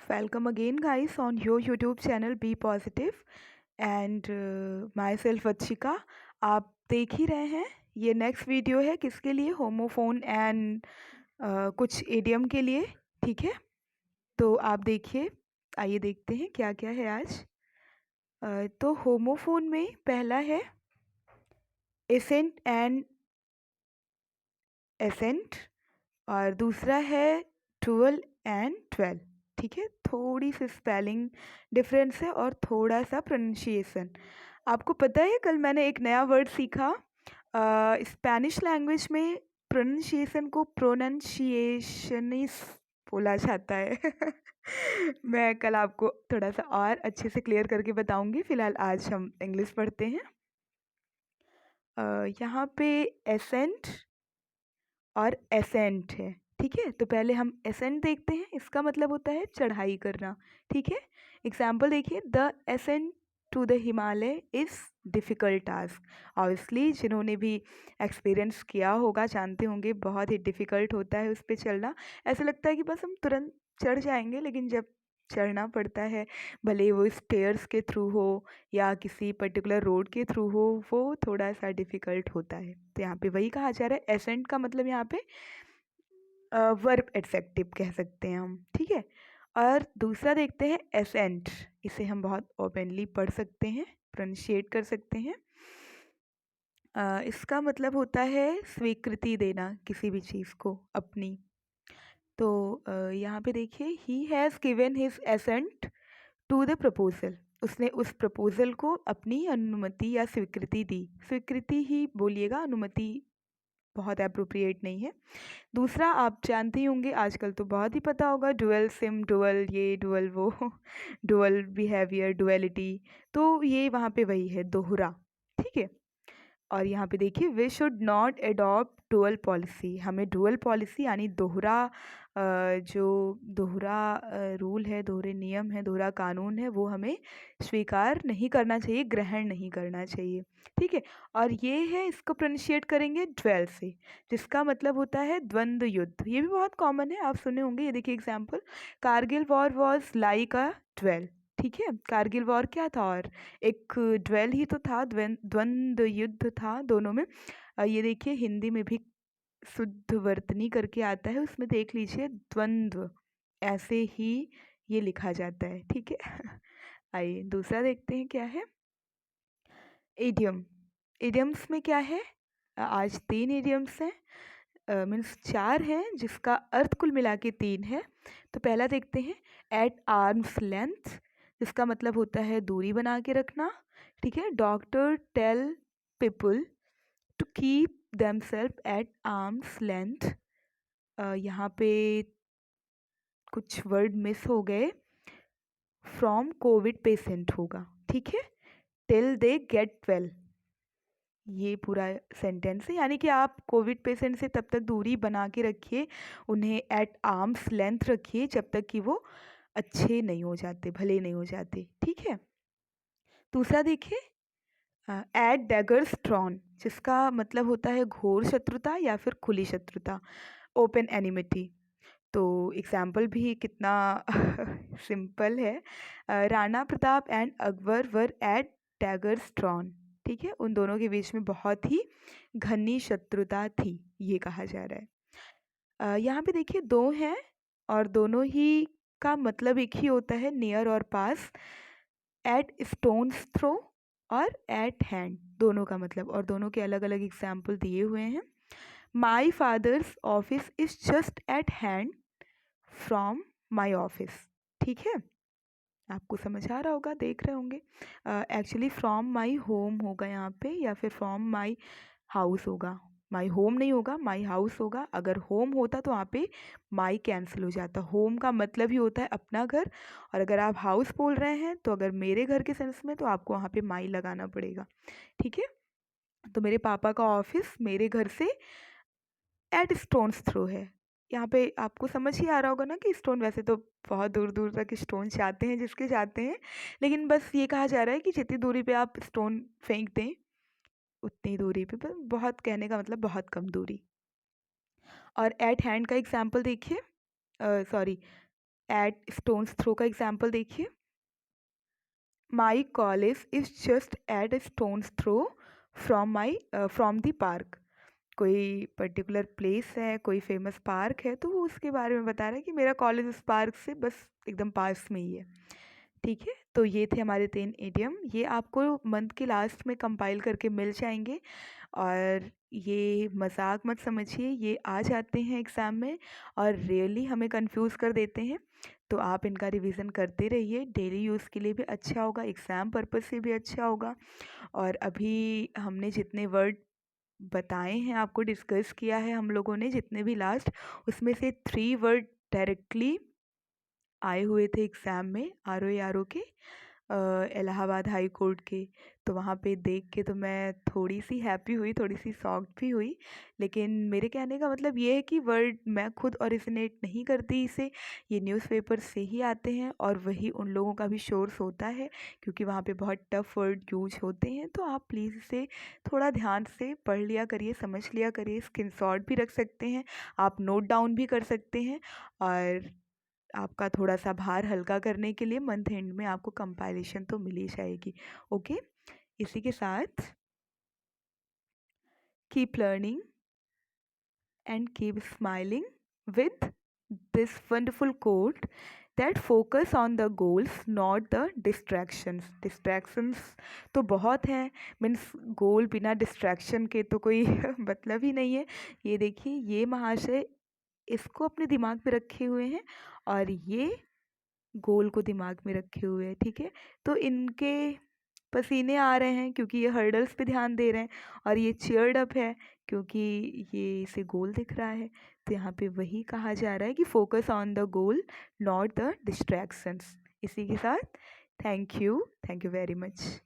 Welcome again, guys, on your YouTube channel Be Positive and myself Vachika. आप देख ही रहे हैं ये नेक्स्ट वीडियो है किसके लिए, होमोफोन एंड कुछ एडियम के लिए। ठीक है, तो आप देखिए, आइए देखते हैं क्या क्या है आज। तो होमोफोन में पहला है एसेंट एंड एसेंट, और दूसरा है ट्वेल्व एंड ट्वेल्व। ठीक है, थोड़ी सी स्पेलिंग डिफरेंस है और थोड़ा सा प्रोनाउंसिएशन। आपको पता है कल मैंने एक नया वर्ड सीखा। स्पेनिश लैंग्वेज में प्रोनाउंसिएशन को प्रोनाउंसिएशनिस बोला जाता है। मैं कल आपको थोड़ा सा और अच्छे से क्लियर करके बताऊंगी। फिलहाल आज हम इंग्लिश पढ़ते हैं। यहाँ पे एसेंट और एसेंट है। ठीक है, तो पहले हम एसेंट देखते हैं। इसका मतलब होता है चढ़ाई करना। ठीक है, एग्जाम्पल देखिए, the ascent to the Himalaya is difficult task. Obviously जिन्होंने भी एक्सपीरियंस किया होगा जानते होंगे बहुत ही डिफ़िकल्ट होता है उस पर चढ़ना। ऐसा लगता है कि बस हम तुरंत चढ़ जाएंगे, लेकिन जब चढ़ना पड़ता है, भले वो स्टेयर्स के थ्रू हो या किसी पर्टिकुलर रोड के थ्रू हो, वो थोड़ा सा डिफ़िकल्ट होता है। तो यहाँ पे वही कहा जा रहा है। एसेंट का मतलब यहाँ पे वर्ब एडजेक्टिव कह सकते हैं हम। ठीक है, और दूसरा देखते हैं एसेंट। इसे हम बहुत ओपनली पढ़ सकते हैं, प्रोनाउंशिएट कर सकते हैं। इसका मतलब होता है स्वीकृति देना किसी भी चीज़ को अपनी। तो यहाँ पे देखिए, he has given his ascent to the proposal. उसने उस प्रपोजल को अपनी अनुमति या स्वीकृति दी। स्वीकृति ही बोलिएगा, अनुमति बहुत अप्रोप्रिएट नहीं है। दूसरा आप जानते ही होंगे, आजकल तो बहुत ही पता होगा, डुअल सिम, डुअल ये डुअल वो, डुअल बिहेवियर, डुअलिटी। तो ये वहाँ पे वही है, दोहरा। ठीक है, और यहाँ पे देखिए, we should not adopt dual policy. हमें डुअल पॉलिसी यानी दोहरा जो दोहरा रूल है, दोहरे नियम है, दोहरा कानून है, वो हमें स्वीकार नहीं करना चाहिए, ग्रहण नहीं करना चाहिए। ठीक है, और ये है, इसको प्रोनाउंशिएट करेंगे ड्वेल से, जिसका मतलब होता है द्वंद्व युद्ध। ये भी बहुत कॉमन है, आप सुने होंगे। ये देखिए example, Kargil war was like a duel. ठीक है, कारगिल वॉर क्या था, और एक ड्वेल ही तो था, द्वंद्व युद्ध था दोनों में। ये देखिए हिंदी में भी शुद्ध वर्तनी करके आता है, उसमें देख लीजिए, द्वंद्व ऐसे ही ये लिखा जाता है। ठीक है। आइए दूसरा देखते हैं क्या है, इडियम। इडियम्स में क्या है, आज 3 इडियम्स हैं, मीन्स 4 हैं, जिसका अर्थ कुल मिला के 3 है। तो पहला देखते हैं, एट आर्म्स लेंथ, जिसका मतलब होता है दूरी बना के रखना। ठीक है, doctor tell people to keep themselves at arms length. यहाँ पे कुछ वर्ड मिस हो गए, फ्रॉम कोविड पेशेंट होगा। ठीक है, टिल दे गेट वेल, ये पूरा सेंटेंस है, यानी कि आप कोविड पेशेंट से तब तक दूरी बना के रखिए, उन्हें एट आर्म्स लेंथ रखिए जब तक कि वो अच्छे नहीं हो जाते, भले नहीं हो जाते। ठीक है, दूसरा देखिए, एट डैगर्स ड्रॉन, जिसका मतलब होता है घोर शत्रुता या फिर खुली शत्रुता, ओपन एनिमिटी। तो एग्जाम्पल भी कितना सिंपल है, Rana Pratap and Akbar were at daggers drawn. ठीक है, उन दोनों के बीच में बहुत ही घनी शत्रुता थी, ये कहा जा रहा है। यहाँ पे देखिए 2 हैं, और दोनों ही का मतलब एक ही होता है, नियर और पास। एट स्टोन्स थ्रो और एट हैंड, दोनों का मतलब, और दोनों के अलग अलग एग्जाम्पल दिए हुए हैं। My father's office is just eight hand from my office. ठीक है, आपको समझ आ रहा होगा, देख रहे होंगे। एक्चुअली फ्रॉम माई होम होगा यहाँ पे, या फिर फ्रॉम माई हाउस होगा। माई होम नहीं होगा, माई हाउस होगा। अगर होम होता तो वहाँ पे माई कैंसिल हो जाता। होम का मतलब ही होता है अपना घर, और अगर आप हाउस बोल रहे हैं तो अगर मेरे घर के सेंस में, तो आपको वहाँ पे माई लगाना पड़ेगा। ठीक है, तो मेरे पापा का ऑफिस मेरे घर से एट स्टोन्स थ्रो है। यहाँ पे आपको समझ ही आ रहा होगा ना कि स्टोन, वैसे तो बहुत दूर दूर तक स्टोन जाते हैं जिसके जाते हैं, लेकिन बस ये कहा जा रहा है कि जितनी दूरी पे आप स्टोन फेंक दें उतनी दूरी पे, बस बहुत कहने का मतलब बहुत कम दूरी। और एट हैंड का एग्जाम्पल देखिए, सॉरी, एट स्टोन्स थ्रो का एग्जाम्पल देखिए, my college is just at a stone's throw from the park. कोई पर्टिकुलर प्लेस है, कोई फेमस पार्क है, तो वो उसके बारे में बता रहा है कि मेरा कॉलेज उस पार्क से बस एकदम पास में ही है। ठीक है, तो ये थे हमारे 3 इडियम। ये आपको मंथ के लास्ट में कंपाइल करके मिल जाएंगे, और ये मजाक मत समझिए, ये आ जाते हैं एग्ज़ाम में और रियली हमें कंफ्यूज कर देते हैं। तो आप इनका रिवीजन करते रहिए, डेली यूज़ के लिए भी अच्छा होगा, एग्ज़ाम पर्पज़ से भी अच्छा होगा। और अभी हमने जितने वर्ड बताए हैं, आपको डिस्कस किया है हम लोगों ने जितने भी लास्ट, उसमें से 3 वर्ड डायरेक्टली आए हुए थे एग्ज़ाम में, आर ओ के, इलाहाबाद हाई कोर्ट के। तो वहाँ पे देख के तो मैं थोड़ी सी हैप्पी हुई, थोड़ी सी शॉक्ड भी हुई। लेकिन मेरे कहने का मतलब ये है कि वर्ड मैं खुद ओरिजिनेट नहीं करती इसे, ये न्यूज़पेपर से ही आते हैं, और वही उन लोगों का भी सोर्स होता है, क्योंकि वहाँ पे बहुत टफ वर्ड यूज होते हैं। तो आप प्लीज़ इसे थोड़ा ध्यान से पढ़ लिया करिए, समझ लिया करिए, स्क्रीनशॉट भी रख सकते हैं, आप नोट डाउन भी कर सकते हैं। और आपका थोड़ा-सा भार हल्का करने के लिए मंथ एंड में आपको कंपाइलेशन तो मिल ही जाएगी। ओके? इसी के साथ keep learning and keep smiling with this wonderful coat that focus on the goals not the distractions. Distractions तो बहुत हैं, मीन्स गोल बिना डिस्ट्रैक्शन के तो कोई मतलब ही नहीं है। ये देखिए, ये महाशय इसको अपने दिमाग में रखे हुए हैं, और ये गोल को दिमाग में रखे हुए हैं। ठीक है, तो इनके पसीने आ रहे हैं क्योंकि ये हर्डल्स पे ध्यान दे रहे हैं, और ये चीयर्ड अप है क्योंकि ये इसे गोल दिख रहा है। तो यहाँ पे वही कहा जा रहा है कि focus on the goal not the distractions. इसी के साथ थैंक यू वेरी मच।